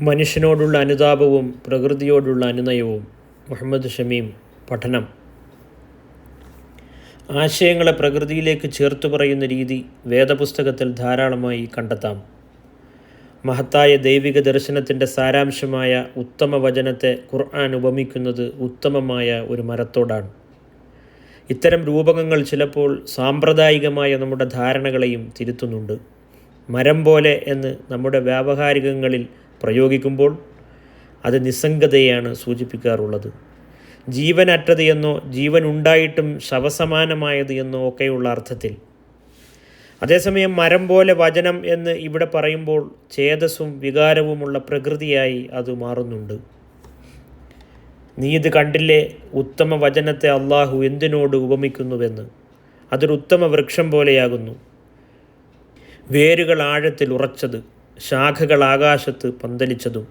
മനുഷ്യനോടുള്ള അനുതാപവും പ്രകൃതിയോടുള്ള അനുനയവും. മുഹമ്മദ് ഷമീം. പഠനം. ആശയങ്ങളെ പ്രകൃതിയിലേക്ക് ചേർത്തു പറയുന്ന രീതി വേദപുസ്തകത്തിൽ ധാരാളമായി കണ്ടെത്താം. മഹത്തായ ദൈവിക ദർശനത്തിൻ്റെ സാരാംശമായ ഉത്തമ വചനത്തെ ഖുർആൻ ഉപമിക്കുന്നത് ഉത്തമമായ ഒരു മരത്തോടാണ്. ഇത്തരം രൂപകങ്ങൾ ചിലപ്പോൾ സാമ്പ്രദായികമായ നമ്മുടെ ധാരണകളെയും തിരുത്തുന്നുണ്ട്. മരം പോലെ എന്ന് നമ്മുടെ വ്യാവഹാരികങ്ങളിൽ പ്രയോഗിക്കുമ്പോൾ അത് നിസ്സംഗതയാണ് സൂചിപ്പിക്കാറുള്ളത്. ജീവനറ്റത് എന്നോ ജീവൻ ഉണ്ടായിട്ടും ശവസമാനമായത് എന്നോ ഒക്കെയുള്ള അർത്ഥത്തിൽ. അതേസമയം മരം പോലെ വചനം എന്ന് ഇവിടെ പറയുമ്പോൾ ചേതസ്സും വികാരവുമുള്ള പ്രകൃതിയായി അത് മാറുന്നുണ്ട്. നീ ഇത് കണ്ടില്ലേ, ഉത്തമ വചനത്തെ അള്ളാഹു എന്തിനോട് ഉപമിക്കുന്നുവെന്ന്. അതൊരു ഉത്തമ വൃക്ഷം പോലെയാകുന്നു. വേരുകൾ ആഴത്തിൽ ഉറച്ചത്, ശാഖകൾ ആകാശത്ത് പന്തലിച്ചതും.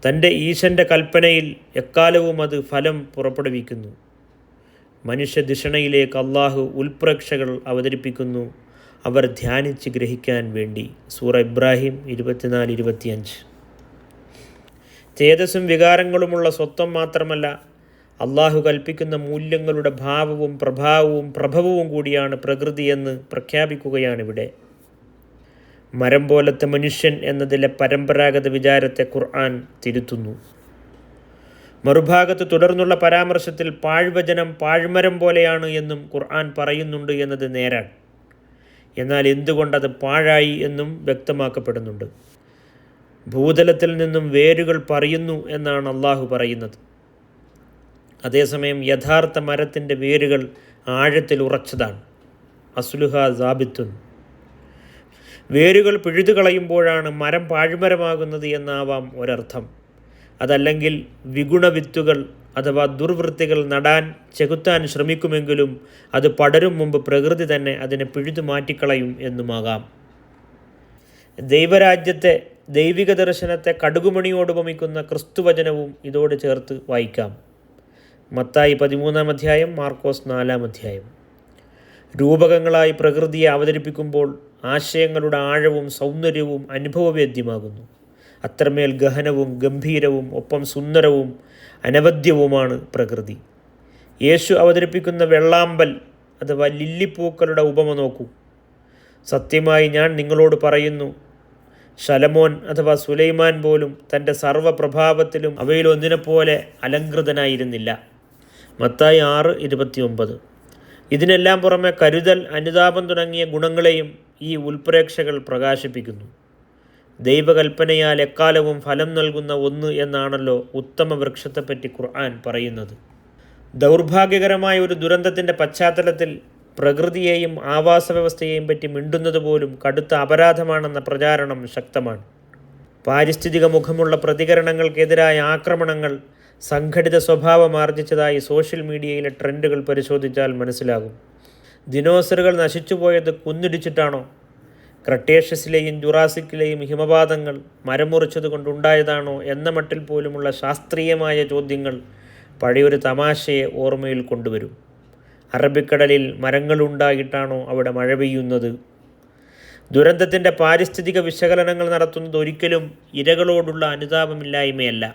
തൻ്റെ ഈശൻ്റെ കൽപ്പനയിൽ എക്കാലവും അത് ഫലം പുറപ്പെടുവിക്കുന്നു. മനുഷ്യധിഷണയിലേക്ക് അള്ളാഹു ഉൽപ്രേക്ഷകൾ അവതരിപ്പിക്കുന്നു, അവർ ധ്യാനിച്ച് ഗ്രഹിക്കാൻ വേണ്ടി. സൂറ ഇബ്രാഹിം 24-25. ചേതസ്സും വികാരങ്ങളുമുള്ള സ്വത്വം മാത്രമല്ല, അള്ളാഹു കൽപ്പിക്കുന്ന മൂല്യങ്ങളുടെ ഭാവവും പ്രഭാവവും പ്രഭവവും കൂടിയാണ് പ്രകൃതിയെന്ന് പ്രഖ്യാപിക്കുകയാണിവിടെ. മരം പോലത്തെ മനുഷ്യൻ എന്നതിലെ പരമ്പരാഗത വിചാരത്തെ ഖുർആൻ തിരുത്തുന്നു. മറുഭാഗത്ത് തുടർന്നുള്ള പരാമർശത്തിൽ പാഴ്വചനം പാഴ്മരം പോലെയാണ് എന്നും ഖുർആൻ പറയുന്നുണ്ട് എന്നത് നേരാണ്. എന്നാൽ എന്തുകൊണ്ടത് പാഴായി എന്നും വ്യക്തമാക്കപ്പെടുന്നുണ്ട്. ഭൂതലത്തിൽ നിന്നും വേരുകൾ പറയുന്നു എന്നാണ് അള്ളാഹു പറയുന്നത്. അതേസമയം യഥാർത്ഥ മരത്തിൻ്റെ വേരുകൾ ആഴത്തിൽ ഉറച്ചതാണ്. അസ്ലുഹ സാബിത്തുൻ. വേരുകൾ പിഴുതു കളയുമ്പോഴാണ് മരം പാഴ്മരമാകുന്നത് എന്നാവാം ഒരർത്ഥം. അതല്ലെങ്കിൽ വിഗുണവിത്തുകൾ അഥവാ ദുർവൃത്തികൾ നടാൻ ചെകുത്താൻ ശ്രമിക്കുമെങ്കിലും അത് പടരും മുമ്പ് പ്രകൃതി തന്നെ അതിനെ പിഴുതു മാറ്റിക്കളയും എന്നുമാകാം. ദൈവരാജ്യത്തെ, ദൈവിക ദർശനത്തെ കടുകുമണിയോട് ഉപമിക്കുന്ന ക്രിസ്തുവചനവും ഇതോട് ചേർത്ത് വായിക്കാം. മത്തായി 13-ാം അധ്യായം, മാർക്കോസ് 4-ാം അധ്യായം. രൂപകങ്ങളായി പ്രകൃതിയെ അവതരിപ്പിക്കുമ്പോൾ ആശയങ്ങളുടെ ആഴവും സൗന്ദര്യവും അനുഭവവേദ്യമാകുന്നു. അത്രമേൽ ഗഹനവും ഗംഭീരവും ഒപ്പം സുന്ദരവും അനവദ്യവുമാണ് പ്രകൃതി. യേശു അവതരിപ്പിക്കുന്ന വെള്ളാമ്പൽ അഥവാ ലില്ലിപ്പൂക്കളുടെ ഉപമ നോക്കൂ. സത്യമായി ഞാൻ നിങ്ങളോട് പറയുന്നു, ശലമോൻ അഥവാ സുലൈമാൻ പോലും തൻ്റെ സർവ്വപ്രഭാവത്തിലും അവയിലൊന്നിനെപ്പോലെ അലങ്കൃതനായിരുന്നില്ല. മത്തായി 6:29. ഇതിനെല്ലാം പുറമെ കരുതൽ, അനുതാപം തുടങ്ങിയ ഗുണങ്ങളെയും ഈ ഉൽപ്രേക്ഷകൾ പ്രകാശിപ്പിക്കുന്നു. ദൈവകൽപ്പനയാൽ എക്കാലവും ഫലം നൽകുന്ന ഒന്ന് എന്നാണല്ലോ ഉത്തമ വൃക്ഷത്തെപ്പറ്റി ഖുർആൻ പറയുന്നത്. ദൗർഭാഗ്യകരമായ ഒരു ദുരന്തത്തിൻ്റെ പശ്ചാത്തലത്തിൽ പ്രകൃതിയെയും ആവാസ വ്യവസ്ഥയെയും പറ്റി മിണ്ടുന്നത് പോലും കടുത്ത അപരാധമാണെന്ന പ്രചാരണം ശക്തമാണ്. പാരിസ്ഥിതിക മുഖമുള്ള പ്രതികരണങ്ങൾക്കെതിരായ ആക്രമണങ്ങൾ സംഘടിത സ്വഭാവം ആർജിച്ചതായി സോഷ്യൽ മീഡിയയിലെ ട്രെൻഡുകൾ പരിശോധിച്ചാൽ മനസ്സിലാകും. ദിനോസറുകൾ നശിച്ചുപോയത് കുന്നിടിച്ചിട്ടാണോ? ക്രട്ടേഷ്യസിലെയും ജുറാസിക്കിലെയും ഹിമപാതങ്ങൾ മരം മുറിച്ചത് കൊണ്ടുണ്ടായതാണോ എന്ന മട്ടിൽ പോലുമുള്ള ശാസ്ത്രീയമായ ചോദ്യങ്ങൾ പഴയൊരു തമാശയെ ഓർമ്മയിൽ കൊണ്ടുവരും. അറബിക്കടലിൽ മരങ്ങളുണ്ടായിട്ടാണോ അവിടെ മഴ പെയ്യുന്നത്? ദുരന്തത്തിൻ്റെ പാരിസ്ഥിതിക വിശകലനങ്ങൾ നടത്തുന്നത് ഒരിക്കലും ഇരകളോടുള്ള അനുതാപമില്ലായ്മയല്ല.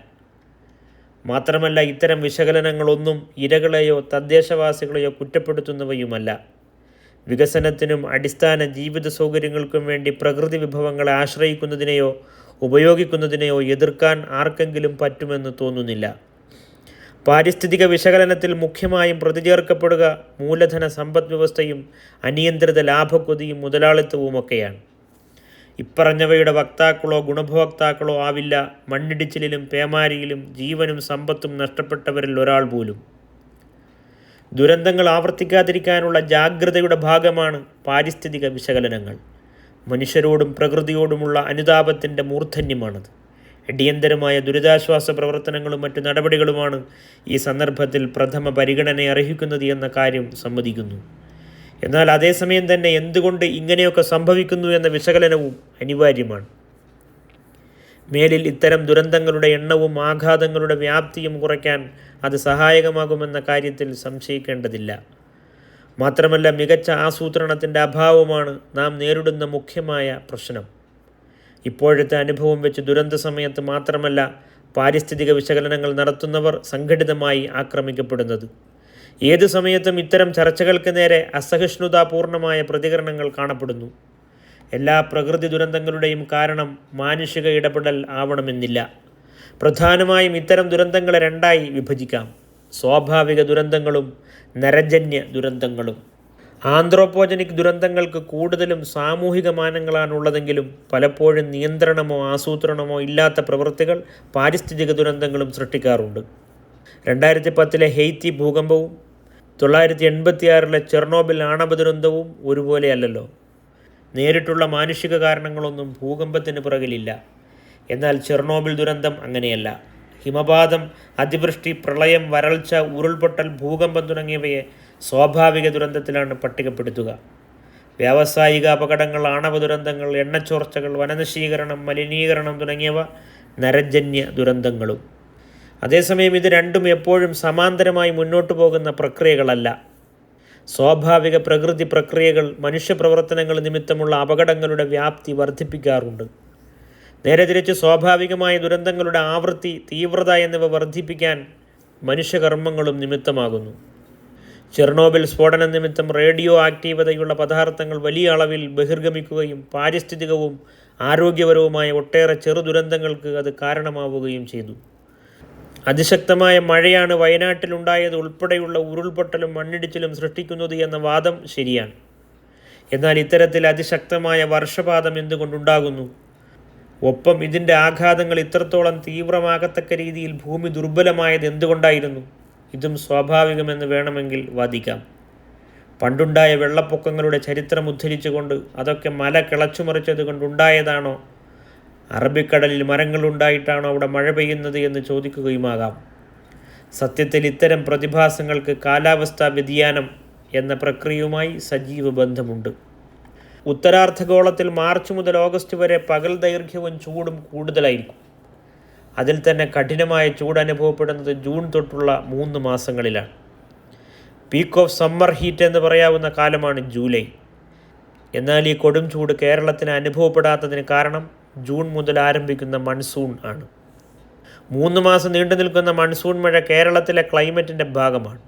മാത്രമല്ല, ഇത്തരം വിശകലനങ്ങളൊന്നും ഇരകളെയോ തദ്ദേശവാസികളെയോ കുറ്റപ്പെടുത്തുന്നവയുമല്ല. വികസനത്തിനും അടിസ്ഥാന ജീവിത സൗകര്യങ്ങൾക്കും വേണ്ടി പ്രകൃതി വിഭവങ്ങളെ ആശ്രയിക്കുന്നതിനെയോ ഉപയോഗിക്കുന്നതിനെയോ എതിർക്കാൻ ആർക്കെങ്കിലും പറ്റുമെന്ന് തോന്നുന്നില്ല. പാരിസ്ഥിതിക വിശകലനത്തിൽ മുഖ്യമായും പ്രതിചേർക്കപ്പെടുക മൂലധന സമ്പദ് വ്യവസ്ഥയും അനിയന്ത്രിത ലാഭക്കൊതിയും മുതലാളിത്തവുമൊക്കെയാണ്. ഇപ്പറഞ്ഞവയുടെ വക്താക്കളോ ഗുണഭോക്താക്കളോ ആവില്ല മണ്ണിടിച്ചിലിലും പേമാരിയിലും ജീവനും സമ്പത്തും നഷ്ടപ്പെട്ടവരിൽ ഒരാൾ പോലും. ദുരന്തങ്ങൾ ആവർത്തിക്കാതിരിക്കാനുള്ള ജാഗ്രതയുടെ ഭാഗമാണ് പാരിസ്ഥിതിക വിശകലനങ്ങൾ. മനുഷ്യരോടും പ്രകൃതിയോടുമുള്ള അനുതാപത്തിൻ്റെ മൂർധന്യമാണത്. അടിയന്തരമായ ദുരിതാശ്വാസ പ്രവർത്തനങ്ങളും മറ്റു നടപടികളുമാണ് ഈ സന്ദർഭത്തിൽ പ്രഥമ പരിഗണന അർഹിക്കുന്നത് എന്ന കാര്യം സമ്മതിക്കുന്നു. എന്നാൽ അതേസമയം തന്നെ എന്തുകൊണ്ട് ഇങ്ങനെയൊക്കെ സംഭവിക്കുന്നു എന്ന വിശകലനവും അനിവാര്യമാണ്. മേലിൽ ഇത്തരം ദുരന്തങ്ങളുടെ എണ്ണവും ആഘാതങ്ങളുടെ വ്യാപ്തിയും കുറയ്ക്കാൻ അത് സഹായകമാകുമെന്ന കാര്യത്തിൽ സംശയിക്കേണ്ടതില്ല. മാത്രമല്ല, മികച്ച ആസൂത്രണത്തിൻ്റെ അഭാവമാണ് നാം നേരിടുന്ന മുഖ്യമായ പ്രശ്നം. ഇപ്പോഴത്തെ അനുഭവം വെച്ച് ദുരന്ത സമയത്ത് മാത്രമല്ല പാരിസ്ഥിതിക വിശകലനങ്ങൾ നടത്തുന്നവർ സംഘടിതമായി ആക്രമിക്കപ്പെടുന്നത്. ഏതു സമയത്തും ഇത്തരം ചർച്ചകൾക്ക് നേരെ അസഹിഷ്ണുതാപൂർണമായ പ്രതികരണങ്ങൾ കാണപ്പെടുന്നു. എല്ലാ പ്രകൃതി ദുരന്തങ്ങളുടെയും കാരണം മാനുഷിക ഇടപെടൽ ആവണമെന്നില്ല. പ്രധാനമായും ഇത്തരം ദുരന്തങ്ങളെ രണ്ടായി വിഭജിക്കാം: സ്വാഭാവിക ദുരന്തങ്ങളും നരജന്യ ദുരന്തങ്ങളും. ആന്ത്രോപോജനിക് ദുരന്തങ്ങൾക്ക് കൂടുതലും സാമൂഹിക മാനങ്ങളാണുള്ളതെങ്കിലും പലപ്പോഴും നിയന്ത്രണമോ ആസൂത്രണമോ ഇല്ലാത്ത പ്രവൃത്തികൾ പാരിസ്ഥിതിക ദുരന്തങ്ങളും സൃഷ്ടിക്കാറുണ്ട്. 2010 ഹെയ്ത്തി ഭൂകമ്പവും 1986 ചെർണോബിൽ ആണവ ദുരന്തവും ഒരുപോലെയല്ലല്ലോ. നേരിട്ടുള്ള മാനുഷിക കാരണങ്ങളൊന്നും ഭൂകമ്പത്തിന് പുറകിലില്ല. എന്നാൽ ചെർണോബിൽ ദുരന്തം അങ്ങനെയല്ല. ഹിമപാതം, അതിവൃഷ്ടി, പ്രളയം, വരൾച്ച, ഉരുൾപൊട്ടൽ, ഭൂകമ്പം തുടങ്ങിയവയെ സ്വാഭാവിക ദുരന്തത്തിലാണ് പട്ടികപ്പെടുത്തുക. വ്യാവസായിക അപകടങ്ങൾ, ആണവ ദുരന്തങ്ങൾ, എണ്ണച്ചോർച്ചകൾ, വനനശീകരണം, മലിനീകരണം തുടങ്ങിയവ നരജന്യ ദുരന്തങ്ങളും. അതേസമയം ഇത് രണ്ടും എപ്പോഴും സമാന്തരമായി മുന്നോട്ടു പോകുന്ന പ്രക്രിയകളല്ല. സ്വാഭാവിക പ്രകൃതി പ്രക്രിയകൾ മനുഷ്യപ്രവർത്തനങ്ങൾ നിമിത്തമുള്ള അപകടങ്ങളുടെ വ്യാപ്തി വർദ്ധിപ്പിക്കാറുണ്ട്. നേരെ തിരിച്ച് സ്വാഭാവികമായ ദുരന്തങ്ങളുടെ ആവൃത്തി, തീവ്രത എന്നിവ വർദ്ധിപ്പിക്കാൻ മനുഷ്യകർമ്മങ്ങളും നിമിത്തമാകുന്നു. ചെർണോബിൽ സ്ഫോടനം നിമിത്തം റേഡിയോ ആക്റ്റീവതയുള്ള പദാർത്ഥങ്ങൾ വലിയ അളവിൽ ബഹിർഗമിക്കുകയും പാരിസ്ഥിതികവും ആരോഗ്യപരവുമായ ഒട്ടേറെ ചെറു ദുരന്തങ്ങൾക്ക് അത് കാരണമാവുകയും ചെയ്തു. അതിശക്തമായ മഴയാണ് വയനാട്ടിലുണ്ടായത് ഉൾപ്പെടെയുള്ള ഉരുൾപൊട്ടലും മണ്ണിടിച്ചിലും സൃഷ്ടിക്കുന്നത് എന്ന വാദം ശരിയാണ്. എന്നാൽ ഇത്തരത്തിൽ അതിശക്തമായ വർഷപാതം എന്തുകൊണ്ടുണ്ടാകുന്നു? ഒപ്പം ഇതിൻ്റെ ആഘാതങ്ങൾ ഇത്രത്തോളം തീവ്രമാകത്തക്ക രീതിയിൽ ഭൂമി ദുർബലമായത് എന്തുകൊണ്ടായിരുന്നു? ഇതും സ്വാഭാവികമെന്ന് വേണമെങ്കിൽ വാദിക്കാം. പണ്ടുണ്ടായ വെള്ളപ്പൊക്കങ്ങളുടെ ചരിത്രം ഉദ്ധരിച്ചുകൊണ്ട് അതൊക്കെ മല കിളച്ചുമറിച്ചത് കൊണ്ടുണ്ടായതാണോ, അറബിക്കടലിൽ മരങ്ങളുണ്ടായിട്ടാണോ അവിടെ മഴ പെയ്യുന്നത് എന്ന് ചോദിക്കുകയുമാകാം. സത്യത്തിൽ ഇത്തരം പ്രതിഭാസങ്ങൾക്ക് കാലാവസ്ഥാ വ്യതിയാനം എന്ന പ്രക്രിയയുമായി സജീവ ബന്ധമുണ്ട്. ഉത്തരാർദ്ധഗോളത്തിൽ മാർച്ച് മുതൽ ഓഗസ്റ്റ് വരെ പകൽ ദൈർഘ്യവും ചൂടും കൂടുതലായിരിക്കും. അതിൽ തന്നെ കഠിനമായ ചൂട് അനുഭവപ്പെടുന്നത് ജൂൺ തൊട്ടുള്ള 3 മാസങ്ങളിലാണ്. പീക്ക് ഓഫ് സമ്മർ ഹീറ്റ് എന്ന് പറയാവുന്ന കാലമാണ് ജൂലൈ. എന്നാൽ ഈ കൊടും ചൂട് കേരളത്തിന് അനുഭവപ്പെടാത്തതിന് കാരണം ജൂൺ മുതൽ ആരംഭിക്കുന്ന മൺസൂൺ ആണ്. 3 മാസം നീണ്ടു നിൽക്കുന്ന മൺസൂൺ മഴ കേരളത്തിലെ ക്ലൈമറ്റിൻ്റെ ഭാഗമാണ്.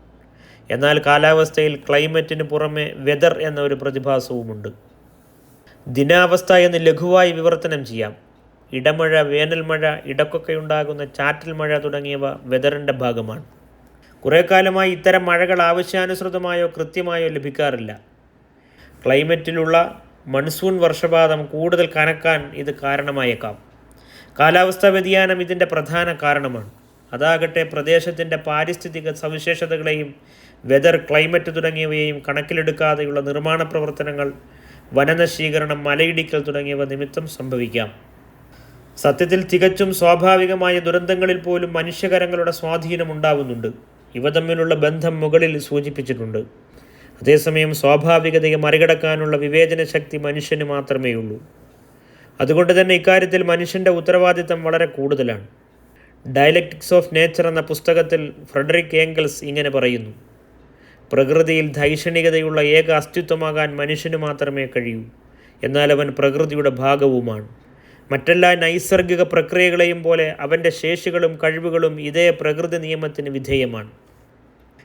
എന്നാൽ കാലാവസ്ഥയിൽ ക്ലൈമറ്റിന് പുറമെ വെതർ എന്ന ഒരു പ്രതിഭാസവുമുണ്ട്. ദിനാവസ്ഥ എന്ന് ലഘുവായി വിവർത്തനം ചെയ്യാം. ഇടമഴ, വേനൽമഴ, ഇടക്കൊക്കെയുണ്ടാകുന്ന ചാറ്റൽ മഴ തുടങ്ങിയവ വെതറിൻ്റെ ഭാഗമാണ്. കുറേ കാലമായി ഇത്തരം മഴകൾ ആവശ്യാനുസൃതമായോ കൃത്യമായോ ലഭിക്കാറില്ല. ക്ലൈമറ്റിലുള്ള മൺസൂൺ വർഷപാതം കൂടുതൽ കനക്കാൻ ഇത് കാരണമായേക്കാം. കാലാവസ്ഥാ വ്യതിയാനം ഇതിൻ്റെ പ്രധാന കാരണമാണ്. അതാകട്ടെ പ്രദേശത്തിൻ്റെ പാരിസ്ഥിതിക സവിശേഷതകളെയും വെതർ, ക്ലൈമറ്റ് തുടങ്ങിയവയെയും കണക്കിലെടുക്കാതെയുള്ള നിർമ്മാണ പ്രവർത്തനങ്ങൾ, വനനശീകരണം, മലയിടിക്കൽ തുടങ്ങിയവ നിമിത്തം സംഭവിക്കാം. സത്യത്തിൽ തികച്ചും സ്വാഭാവികമായ ദുരന്തങ്ങളിൽ പോലും മനുഷ്യകരങ്ങളുടെ സ്വാധീനം ഉണ്ടാവുന്നുണ്ട്. ഇവ തമ്മിലുള്ള ബന്ധം മുകളിൽ സൂചിപ്പിച്ചിട്ടുണ്ട്. അതേസമയം സ്വാഭാവികതയെ മറികടക്കാനുള്ള വിവേചന ശക്തി മനുഷ്യന് മാത്രമേയുള്ളൂ. അതുകൊണ്ട് തന്നെ ഇക്കാര്യത്തിൽ മനുഷ്യൻ്റെ ഉത്തരവാദിത്തം വളരെ കൂടുതലാണ്. ഡയലക്റ്റിക്സ് ഓഫ് നേച്ചർ എന്ന പുസ്തകത്തിൽ ഫ്രെഡറിക് ഏംഗൽസ് ഇങ്ങനെ പറയുന്നു: പ്രകൃതിയിൽ ധൈഷണികതയുള്ള ഏക അസ്തിത്വമാകാൻ മനുഷ്യന് മാത്രമേ കഴിയൂ. എന്നാൽ അവൻ പ്രകൃതിയുടെ ഭാഗവുമാണ്. മറ്റെല്ലാ നൈസർഗിക പ്രക്രിയകളെയും പോലെ അവൻ്റെ ശേഷികളും കഴിവുകളും ഇതേ പ്രകൃതി നിയമത്തിന് വിധേയമാണ്.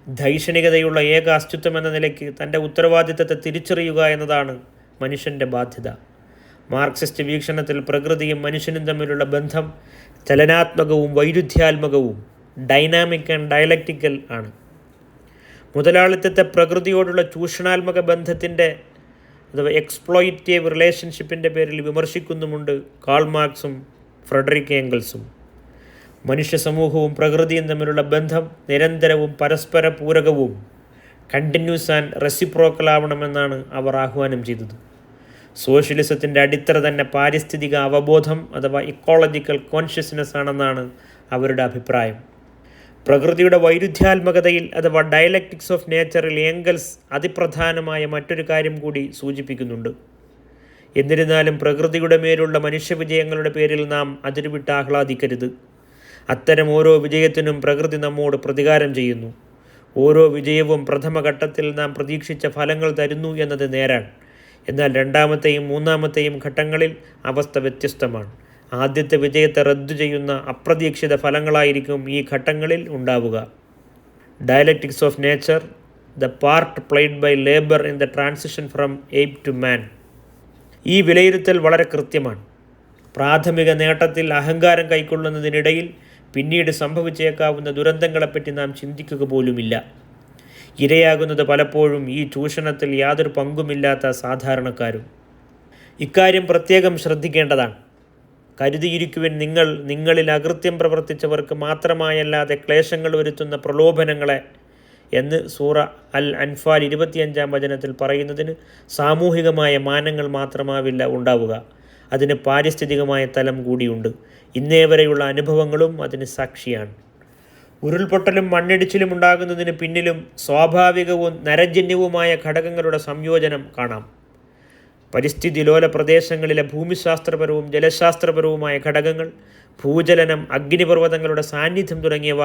ധൈഷണികതയുള്ള ഏക അസ്തിത്വം എന്ന നിലയ്ക്ക് തൻ്റെ ഉത്തരവാദിത്തത്തെ തിരിച്ചറിയുക എന്നതാണ് മനുഷ്യൻ്റെ ബാധ്യത. മാർക്സിസ്റ്റ് വീക്ഷണത്തിൽ പ്രകൃതിയും മനുഷ്യനും തമ്മിലുള്ള ബന്ധം ചലനാത്മകവും വൈരുദ്ധ്യാത്മകവും, ഡൈനാമിക് ആൻഡ് ഡയലക്റ്റിക്കൽ ആണ്. മുതലാളിത്തത്തെ പ്രകൃതിയോടുള്ള ചൂഷണാത്മക ബന്ധത്തിൻ്റെ അഥവാ എക്സ്പ്ലോയിറ്റീവ് റിലേഷൻഷിപ്പിൻ്റെ പേരിൽ വിമർശിക്കുന്നുമുണ്ട് കാൾ മാർക്സും ഫ്രെഡറിക് ഏംഗൽസും. മനുഷ്യ സമൂഹവും പ്രകൃതിയും തമ്മിലുള്ള ബന്ധം നിരന്തരവും പരസ്പര പൂരകവും കണ്ടിന്യൂസ് ആൻഡ് റെസിപ്രോക്കൽ ആവണമെന്നാണ് അവർ ആഹ്വാനം ചെയ്തത്. സോഷ്യലിസത്തിൻ്റെ അടിത്തറ തന്നെ പാരിസ്ഥിതിക അവബോധം അഥവാ ഇക്കോളജിക്കൽ കോൺഷ്യസ്നെസ് ആണെന്നാണ് അവരുടെ അഭിപ്രായം. പ്രകൃതിയുടെ വൈരുദ്ധ്യാത്മകതയിൽ അഥവാ ഡയലക്റ്റിക്സ് ഓഫ് നേച്ചറിൽ ഏംഗൽസ് അതിപ്രധാനമായ മറ്റൊരു കാര്യം കൂടി സൂചിപ്പിക്കുന്നുണ്ട്. എന്നിരുന്നാലും പ്രകൃതിയുടെ മേലുള്ള മനുഷ്യവിജയങ്ങളുടെ പേരിൽ നാം അതിരുവിട്ട് ആഹ്ലാദിക്കരുത്. അത്തരം ഓരോ വിജയത്തിനും പ്രകൃതി നമ്മോട് പ്രതികാരം ചെയ്യുന്നു. ഓരോ വിജയവും പ്രഥമഘട്ടത്തിൽ നാം പ്രതീക്ഷിച്ച ഫലങ്ങൾ തരുന്നു എന്നത് നേരാണ്. എന്നാൽ രണ്ടാമത്തെയും മൂന്നാമത്തെയും ഘട്ടങ്ങളിൽ അവസ്ഥ വ്യത്യസ്തമാണ്. ആദ്യത്തെ വിജയത്തെ റദ്ദു ചെയ്യുന്ന അപ്രതീക്ഷിത ഫലങ്ങളായിരിക്കും ഈ ഘട്ടങ്ങളിൽ ഉണ്ടാവുക. Dialectics of nature, the part played by labour in the transition from ape to man. ഈ വിലയിരുത്തൽ വളരെ കൃത്യമാണ്. പ്രാഥമിക നേട്ടത്തിൽ അഹങ്കാരം കൈക്കൊള്ളുന്നതിനിടയിൽ പിന്നീട് സംഭവിച്ചേക്കാവുന്ന ദുരന്തങ്ങളെപ്പറ്റി നാം ചിന്തിക്കുക പോലുമില്ല. ഇരയാകുന്നത് പലപ്പോഴും ഈ ചൂഷണത്തിൽ യാതൊരു പങ്കുമില്ലാത്ത സാധാരണക്കാരും. ഇക്കാര്യം പ്രത്യേകം ശ്രദ്ധിക്കേണ്ടതാണ്. കരുതിയിരിക്കുവിൻ, നിങ്ങളിൽ അകൃത്യം പ്രവർത്തിച്ചവർക്ക് മാത്രമായല്ലാതെ ക്ലേശങ്ങൾ വരുത്തുന്ന പ്രലോഭനങ്ങളെ എന്ന് സൂറ അൽ അൻഫാൽ 25-ാം വചനത്തിൽ പറയുന്നതിന് സാമൂഹികമായ മാനങ്ങൾ മാത്രമാവില്ല ഉണ്ടാവുക, അതിന് പാരിസ്ഥിതികമായ തലം കൂടിയുണ്ട്. ഇന്നേ വരെയുള്ള അനുഭവങ്ങളും അതിന് സാക്ഷിയാണ്. ഉരുൾപൊട്ടലും മണ്ണിടിച്ചിലും ഉണ്ടാകുന്നതിന് പിന്നിലും സ്വാഭാവികവും നരജന്യവുമായ ഘടകങ്ങളുടെ സംയോജനം കാണാം. പരിസ്ഥിതി ലോല പ്രദേശങ്ങളിലെ ഭൂമിശാസ്ത്രപരവും ജലശാസ്ത്രപരവുമായ ഘടകങ്ങൾ, ഭൂചലനം, അഗ്നിപർവ്വതങ്ങളുടെ സാന്നിധ്യം തുടങ്ങിയവ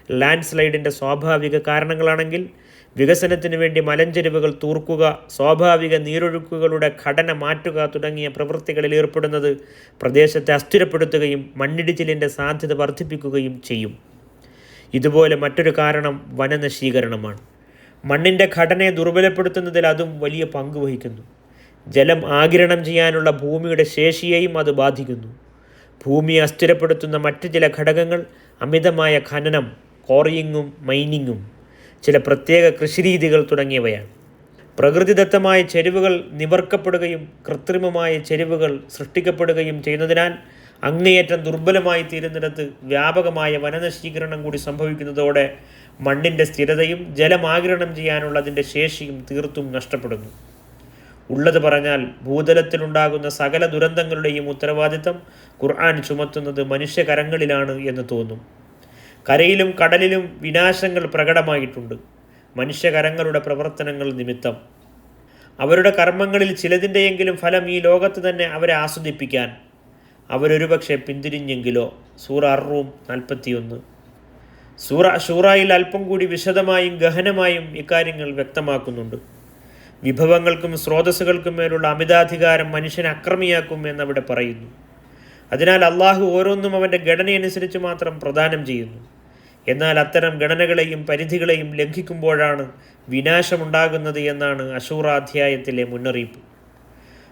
ലാൻഡ് സ്ലൈഡിൻ്റെ സ്വാഭാവിക കാരണങ്ങളാണെങ്കിൽ, വികസനത്തിന് വേണ്ടി മലഞ്ചെരിവുകൾ തൂർക്കുക, സ്വാഭാവിക നീരൊഴുക്കുകളുടെ ഘടന മാറ്റുക തുടങ്ങിയ പ്രവൃത്തികളിൽ ഏർപ്പെടുന്നത് പ്രദേശത്തെ അസ്ഥിരപ്പെടുത്തുകയും മണ്ണിടിച്ചിലിൻ്റെ സാധ്യത വർദ്ധിപ്പിക്കുകയും ചെയ്യും. ഇതുപോലെ മറ്റൊരു കാരണം വനനശീകരണമാണ്. മണ്ണിൻ്റെ ഘടനയെ ദുർബലപ്പെടുത്തുന്നതിൽ അതും വലിയ പങ്ക് വഹിക്കുന്നു. ജലം ആഗിരണം ചെയ്യാനുള്ള ഭൂമിയുടെ ശേഷിയെയും അത് ബാധിക്കുന്നു. ഭൂമിയെ അസ്ഥിരപ്പെടുത്തുന്ന മറ്റ് ചില ഘടകങ്ങൾ അമിതമായ ഖനനം, ക്വാറിയിങ്ങും മൈനിങ്ങും, ചില പ്രത്യേക കൃഷിരീതികൾ തുടങ്ങിയവയാണ്. പ്രകൃതിദത്തമായ ചെരിവുകൾ നിവർക്കപ്പെടുകയും കൃത്രിമമായ ചെരിവുകൾ സൃഷ്ടിക്കപ്പെടുകയും ചെയ്യുന്നതിനാൽ അങ്ങേയറ്റം ദുർബലമായി തീരുന്നിടത്ത് വ്യാപകമായ വനനശീകരണം കൂടി സംഭവിക്കുന്നതോടെ മണ്ണിൻ്റെ സ്ഥിരതയും ജലമാഗിരണം ചെയ്യാനുള്ള അതിൻ്റെ ശേഷിയും തീർത്തും നഷ്ടപ്പെടുന്നു. ഉള്ളത് പറഞ്ഞാൽ ഭൂതലത്തിലുണ്ടാകുന്ന സകല ദുരന്തങ്ങളുടെയും ഉത്തരവാദിത്തം ഖുർആൻ ചുമത്തുന്നത് മനുഷ്യകരങ്ങളിലാണ് എന്ന് തോന്നും. കരയിലും കടലിലും വിനാശങ്ങൾ പ്രകടമായിട്ടുണ്ട് മനുഷ്യകരങ്ങളുടെ പ്രവർത്തനങ്ങൾ നിമിത്തം. അവരുടെ കർമ്മങ്ങളിൽ ചിലതിൻ്റെയെങ്കിലും ഫലം ഈ ലോകത്ത് തന്നെ അവരെ ആസ്വദിപ്പിക്കാൻ അവരൊരുപക്ഷെ പിന്തിരിഞ്ഞെങ്കിലോ. സൂറ അർ-റൂം 41. സൂറ അശൂറായിൽ അല്പം കൂടി വിശദമായും ഗഹനമായും ഇക്കാര്യങ്ങൾ വ്യക്തമാക്കുന്നുണ്ട്. വിഭവങ്ങൾക്കും സ്രോതസ്സുകൾക്കും മേലുള്ള അമിതാധികാരം മനുഷ്യനെ അക്രമിയാക്കും എന്നവിടെ പറയുന്നു. അതിനാൽ അള്ളാഹു ഓരോന്നും അവൻ്റെ ഘടനയനുസരിച്ച് മാത്രം പ്രദാനം ചെയ്യുന്നു. എന്നാൽ അത്തരം ഗണനകളെയും പരിധികളെയും ലംഘിക്കുമ്പോഴാണ് വിനാശമുണ്ടാകുന്നത് എന്നാണ് അശൂറ അധ്യായത്തിലെ മുന്നറിയിപ്പ്.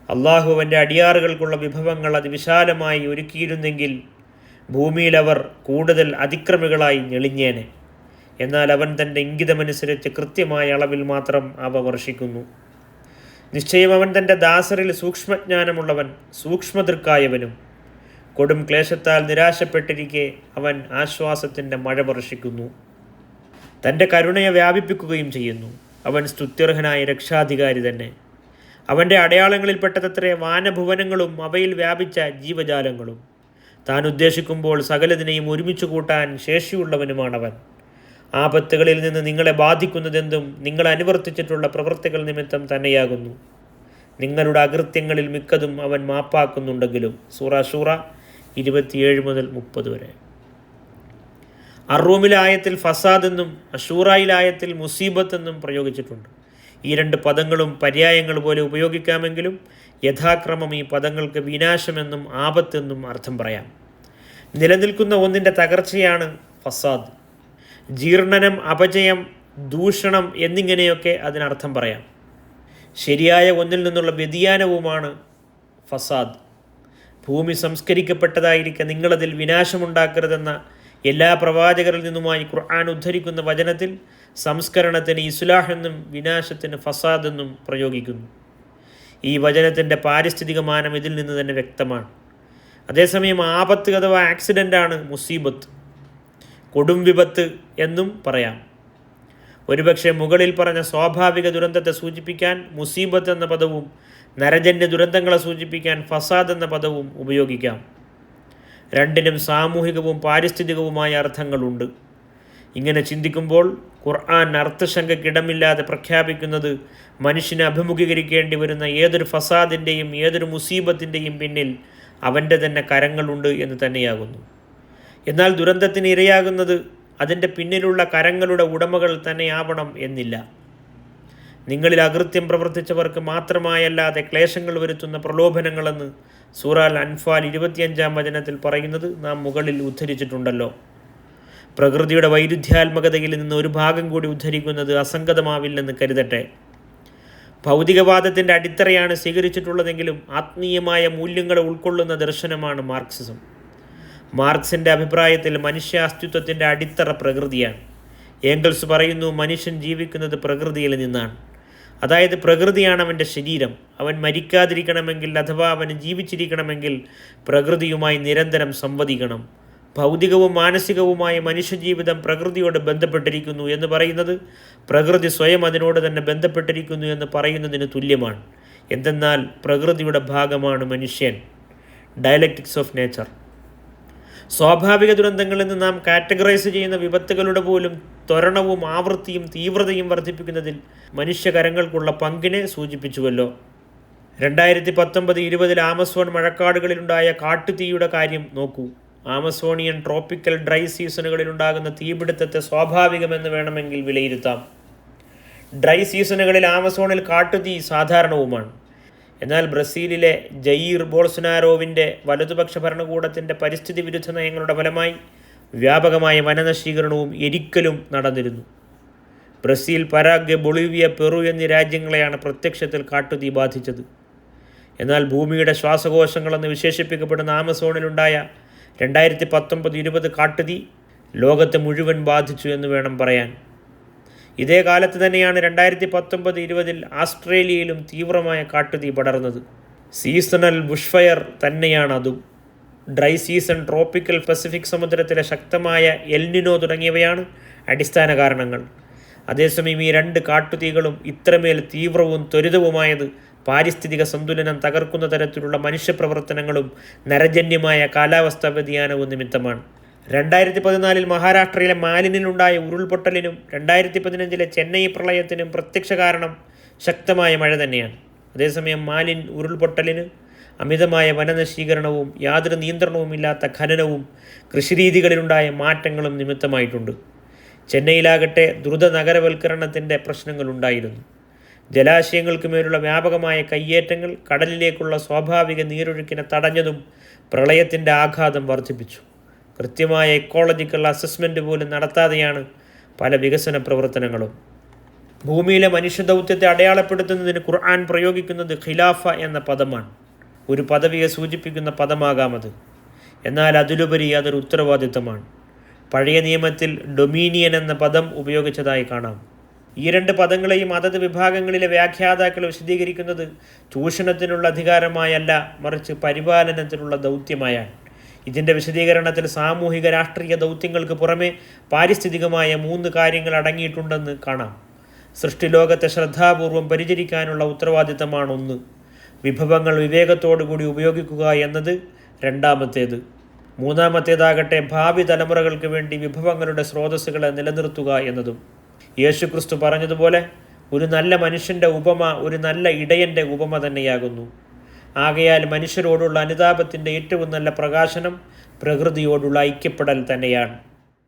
അള്ളാഹു അവൻ്റെ അടിയാറുകൾക്കുള്ള വിഭവങ്ങൾ അതിവിശാലമായി ഒരുക്കിയിരുന്നെങ്കിൽ ഭൂമിയിലവർ കൂടുതൽ അതിക്രമികളായി ഞെളിഞ്ഞേനെ. എന്നാൽ അവൻ തൻ്റെ ഇംഗിതമനുസരിച്ച് കൃത്യമായ അളവിൽ മാത്രം അവ വർഷിക്കുന്നു. നിശ്ചയം അവൻ തൻ്റെ ദാസരിൽ സൂക്ഷ്മജ്ഞാനമുള്ളവൻ, സൂക്ഷ്മദൃക്കായവനും. കൊടും ക്ലേശത്താൽ നിരാശപ്പെട്ടിരിക്കെ അവൻ ആശ്വാസത്തിൻ്റെ മഴ വർഷിക്കുന്നു. തൻ്റെ കരുണയെ വ്യാപിപ്പിക്കുകയും ചെയ്യുന്നു. അവൻ സ്തുത്യർഹനായ രക്ഷാധികാരി തന്നെ. അവൻ്റെ അടയാളങ്ങളിൽപ്പെട്ടതത്രേ വാനഭുവനങ്ങളും അവയിൽ വ്യാപിച്ച ജീവജാലങ്ങളും. താൻ ഉദ്ദേശിക്കുമ്പോൾ സകലതിനെയും ഒരുമിച്ച് കൂട്ടാൻ ശേഷിയുള്ളവനുമാണവൻ. ആപത്തുകളിൽ നിന്ന് നിങ്ങളെ ബാധിക്കുന്നതെന്തും നിങ്ങൾ അനുവർത്തിച്ചിട്ടുള്ള പ്രവൃത്തികൾ നിമിത്തം തന്നെയാകുന്നു. നിങ്ങളുടെ അകൃത്യങ്ങളിൽ മിക്കതും അവൻ മാപ്പാക്കുന്നുണ്ടെങ്കിലും. സൂറ ശൂറ 27-30 വരെ. അർ-റൂമിലെ ആയത്തിൽ ഫസാദ് എന്നും അശൂറായിലെ ആയത്തിൽ മുസീബത്ത് എന്നും പ്രയോഗിച്ചിട്ടുണ്ട്. ഈ രണ്ട് പദങ്ങളും പര്യായങ്ങൾ പോലെ ഉപയോഗിക്കാമെങ്കിലും യഥാക്രമം ഈ പദങ്ങൾക്ക് വിനാശമെന്നും ആപത്തെന്നും അർത്ഥം പറയാം. നിലനിൽക്കുന്ന ഒന്നിൻ്റെ തകർച്ചയാണ് ഫസാദ്. ജീർണനം, അപജയം, ദൂഷണം എന്നിങ്ങനെയൊക്കെ അതിനർത്ഥം പറയാം. ശരിയായ ഒന്നിൽ നിന്നുള്ള വ്യതിയാനവുമാണ് ഫസാദ്. ഭൂമി സംസ്കരിക്കപ്പെട്ടതായിരിക്കെ നിങ്ങളതിൽ വിനാശമുണ്ടാക്കരുതെന്ന എല്ലാ പ്രവാചകരിൽ നിന്നുമായി ഖുർആൻ ഉദ്ധരിക്കുന്ന വചനത്തിൽ സംസ്കരണത്തിന് ഇസ്ലാഹ് എന്നും വിനാശത്തിന് ഫസാദ് എന്നും പ്രയോഗിക്കുന്നു. ഈ വചനത്തിൻ്റെ പാരിസ്ഥിതിക മാനം ഇതിൽ നിന്ന് തന്നെ വ്യക്തമാണ്. അതേസമയം ആപത്ത് അഥവാ ആക്സിഡൻ്റാണ് മുസീബത്ത്, കൊടും വിപത്ത് എന്നും പറയാം. ഒരുപക്ഷെ മുകളിൽ പറഞ്ഞ സ്വാഭാവിക ദുരന്തത്തെ സൂചിപ്പിക്കാൻ മുസീബത്ത് എന്ന പദവും നരജന്യ ദുരന്തങ്ങളെ സൂചിപ്പിക്കാൻ ഫസാദ് എന്ന പദവും ഉപയോഗിക്കാം. രണ്ടിനും സാമൂഹികവും പാരിസ്ഥിതികവുമായ അർത്ഥങ്ങളുണ്ട്. ഇങ്ങനെ ചിന്തിക്കുമ്പോൾ ഖുർആൻ അർത്ഥശങ്കയ്ക്കിടമില്ലാതെ പ്രഖ്യാപിക്കുന്നത് മനുഷ്യനെ അഭിമുഖീകരിക്കേണ്ടി വരുന്ന ഏതൊരു ഫസാദിൻ്റെയും ഏതൊരു മുസീബത്തിൻ്റെയും പിന്നിൽ അവൻ്റെ തന്നെ കരങ്ങളുണ്ട് എന്ന് തന്നെയാകുന്നു. എന്നാൽ ദുരന്തത്തിന് ഇരയാകുന്നത് അതിൻ്റെ പിന്നിലുള്ള കരങ്ങളുടെ ഉടമകൾ തന്നെയാവണം എന്നില്ല. നിങ്ങളിൽ അകൃത്യം പ്രവർത്തിച്ചവർക്ക് മാത്രമായല്ലാതെ ക്ലേശങ്ങൾ വരുത്തുന്ന പ്രലോഭനങ്ങളെന്ന് സൂറ അൽ അൻഫാൽ 25-ാം വചനത്തിൽ പറയുന്നത് നാം മുകളിൽ ഉദ്ധരിച്ചിട്ടുണ്ടല്ലോ. പ്രകൃതിയുടെ വൈരുദ്ധ്യാത്മകതയിൽ നിന്ന് ഒരു ഭാഗം കൂടി ഉദ്ധരിക്കുന്നത് അസംഗതമാവില്ലെന്ന് കരുതട്ടെ. ഭൗതികവാദത്തിൻ്റെ അടിത്തറയാണ് സ്വീകരിച്ചിട്ടുള്ളതെങ്കിലും ആത്മീയമായ മൂല്യങ്ങളെ ഉൾക്കൊള്ളുന്ന ദർശനമാണ് മാർക്സിസം. മാർക്സിൻ്റെ അഭിപ്രായത്തിൽ മനുഷ്യ അസ്തിത്വത്തിൻ്റെ അടിത്തറ പ്രകൃതിയാണ്. ഏംഗൽസ് പറയുന്നു, മനുഷ്യൻ ജീവിക്കുന്നത് പ്രകൃതിയിൽ നിന്നാണ്. അതായത് പ്രകൃതിയാണ് അവൻ്റെ ശരീരം. അവൻ മരിക്കാതിരിക്കണമെങ്കിൽ അഥവാ അവന് ജീവിച്ചിരിക്കണമെങ്കിൽ പ്രകൃതിയുമായി നിരന്തരം സംവദിക്കണം. ഭൗതികവും മാനസികവുമായ മനുഷ്യജീവിതം പ്രകൃതിയോട് ബന്ധപ്പെട്ടിരിക്കുന്നു എന്ന് പറയുന്നത് പ്രകൃതി സ്വയം അതിനോട് തന്നെ ബന്ധപ്പെട്ടിരിക്കുന്നു എന്ന് പറയുന്നതിന് തുല്യമാണ്. എന്തെന്നാൽ പ്രകൃതിയുടെ ഭാഗമാണ് മനുഷ്യൻ. Dialectics of nature. സ്വാഭാവിക ദുരന്തങ്ങളിൽ നിന്ന് നാം കാറ്റഗറൈസ് ചെയ്യുന്ന വിപത്തുകളുടെ പോലും ത്വരണവും ആവൃത്തിയും തീവ്രതയും വർദ്ധിപ്പിക്കുന്നതിൽ മനുഷ്യകരങ്ങൾക്കുള്ള പങ്കിനെ സൂചിപ്പിച്ചുവല്ലോ. 2019-20 ആമസോൺ മഴക്കാടുകളിലുണ്ടായ കാട്ടുതീയുടെ കാര്യം നോക്കൂ. ആമസോണിയൻ ട്രോപ്പിക്കൽ ഡ്രൈ സീസണുകളിലുണ്ടാകുന്ന തീപിടുത്തത്തെ സ്വാഭാവികമെന്ന് വേണമെങ്കിൽ വിലയിരുത്താം. ഡ്രൈ സീസണുകളിൽ ആമസോണിൽ കാട്ടുതീ സാധാരണവുമാണ്. എന്നാൽ ബ്രസീലിലെ ജയീർ ബോൾസനാരോവിൻ്റെ വലതുപക്ഷ ഭരണകൂടത്തിൻ്റെ പരിസ്ഥിതി വിരുദ്ധ നയങ്ങളുടെ ഫലമായി വ്യാപകമായ വനനശീകരണവും എരിക്കലും നടന്നിരുന്നു. ബ്രസീൽ, പരാഗ്വെ, ബൊളീവിയ, പെറു എന്നീ രാജ്യങ്ങളെയാണ് പ്രത്യക്ഷത്തിൽ കാട്ടുതീ ബാധിച്ചത്. എന്നാൽ ഭൂമിയുടെ ശ്വാസകോശങ്ങളെന്ന് വിശേഷിപ്പിക്കപ്പെടുന്ന ആമസോണിലുണ്ടായ 2019-20 കാട്ടുതീ ലോകത്തെ മുഴുവൻ ബാധിച്ചു എന്ന് വേണം പറയാൻ. ഇതേ കാലത്ത് തന്നെയാണ് 2019-20 ആസ്ട്രേലിയയിലും തീവ്രമായ കാട്ടുതീ പടർന്നത്. സീസണൽ ബുഷ്ഫയർ തന്നെയാണ് അതും. ഡ്രൈ സീസൺ, ട്രോപ്പിക്കൽ പസഫിക് സമുദ്രത്തിലെ ശക്തമായ എൽനിനോ തുടങ്ങിയവയാണ് അടിസ്ഥാന കാരണങ്ങൾ. അതേസമയം ഈ 2 കാട്ടുതീകളും ഇത്രമേൽ തീവ്രവും ത്വരിതവുമായത് പാരിസ്ഥിതിക സന്തുലനം തകർക്കുന്ന തരത്തിലുള്ള മനുഷ്യപ്രവർത്തനങ്ങളും നരജന്യമായ കാലാവസ്ഥാ വ്യതിയാനവും നിമിത്തമാണ്. 2014 മഹാരാഷ്ട്രയിലെ മാലിനിലുണ്ടായ ഉരുൾപൊട്ടലിനും 2015 ചെന്നൈ പ്രളയത്തിനും പ്രത്യക്ഷ കാരണം ശക്തമായ മഴ തന്നെയാണ്. അതേസമയം മാലിൻ ഉരുൾപൊട്ടലിന് അമിതമായ വനനശീകരണവും യാതൊരു നിയന്ത്രണവുമില്ലാത്ത ഖനനവും കൃഷിരീതികളിലുണ്ടായ മാറ്റങ്ങളും നിമിത്തമായിട്ടുണ്ട്. ചെന്നൈയിലാകട്ടെ ദ്രുത നഗരവൽക്കരണത്തിൻ്റെ പ്രശ്നങ്ങളുണ്ടായിരുന്നു. ജലാശയങ്ങൾക്ക് മേലുള്ള വ്യാപകമായ കയ്യേറ്റങ്ങൾ കടലിലേക്കുള്ള സ്വാഭാവിക നീരൊഴുക്കിനെ തടഞ്ഞതും പ്രളയത്തിൻ്റെ ആഘാതം വർദ്ധിപ്പിച്ചു. കൃത്യമായ എക്കോളജിക്കൽ അസസ്മെൻറ്റ് പോലും നടത്താതെയാണ് പല വികസന പ്രവർത്തനങ്ങളും. ഭൂമിയിലെ മനുഷ്യദൗത്യത്തെ അടയാളപ്പെടുത്തുന്നതിന് ഖുർആൻ പ്രയോഗിക്കുന്നത് ഖിലാഫ എന്ന പദമാണ്. ഒരു പദവിയെ സൂചിപ്പിക്കുന്ന പദമാകാമത്. എന്നാൽ അതിലുപരി അതൊരു ഉത്തരവാദിത്തമാണ്. പഴയ നിയമത്തിൽ ഡൊമീനിയൻ എന്ന പദം ഉപയോഗിച്ചതായി കാണാം. ഈ 2 പദങ്ങളെയും അതത് വിഭാഗങ്ങളിലെ വ്യാഖ്യാതാക്കൾ വിശദീകരിക്കുന്നത് ചൂഷണത്തിനുള്ള അധികാരമായല്ല, മറിച്ച് പരിപാലനത്തിനുള്ള ദൗത്യമായാണ്. ഇതിൻ്റെ വിശദീകരണത്തിൽ സാമൂഹിക രാഷ്ട്രീയ ദൗത്യങ്ങൾക്ക് പുറമെ പാരിസ്ഥിതികമായ 3 കാര്യങ്ങൾ അടങ്ങിയിട്ടുണ്ടെന്ന് കാണാം. സൃഷ്ടിലോകത്തെ ശ്രദ്ധാപൂർവം പരിചരിക്കാനുള്ള ഉത്തരവാദിത്തമാണ് 1. വിഭവങ്ങൾ വിവേകത്തോടുകൂടി ഉപയോഗിക്കുക എന്നത് 2-ാമത്തേത്. 3-ാമത്തേതാകട്ടെ ഭാവി തലമുറകൾക്ക് വേണ്ടി വിഭവങ്ങളുടെ സ്രോതസ്സുകളെ നിലനിർത്തുക എന്നതും. യേശുക്രിസ്തു പറഞ്ഞതുപോലെ ഒരു നല്ല മനുഷ്യൻ്റെ ഉപമ ഒരു നല്ല ഇടയൻ്റെ ഉപമ തന്നെയാകുന്നു. ആകയാൽ മനുഷ്യരോടുള്ള അനുതാപത്തിൻ്റെ ഏറ്റവും നല്ല പ്രകാശനം പ്രകൃതിയോടുള്ള ഐക്യപ്പെടൽ തന്നെയാണ്.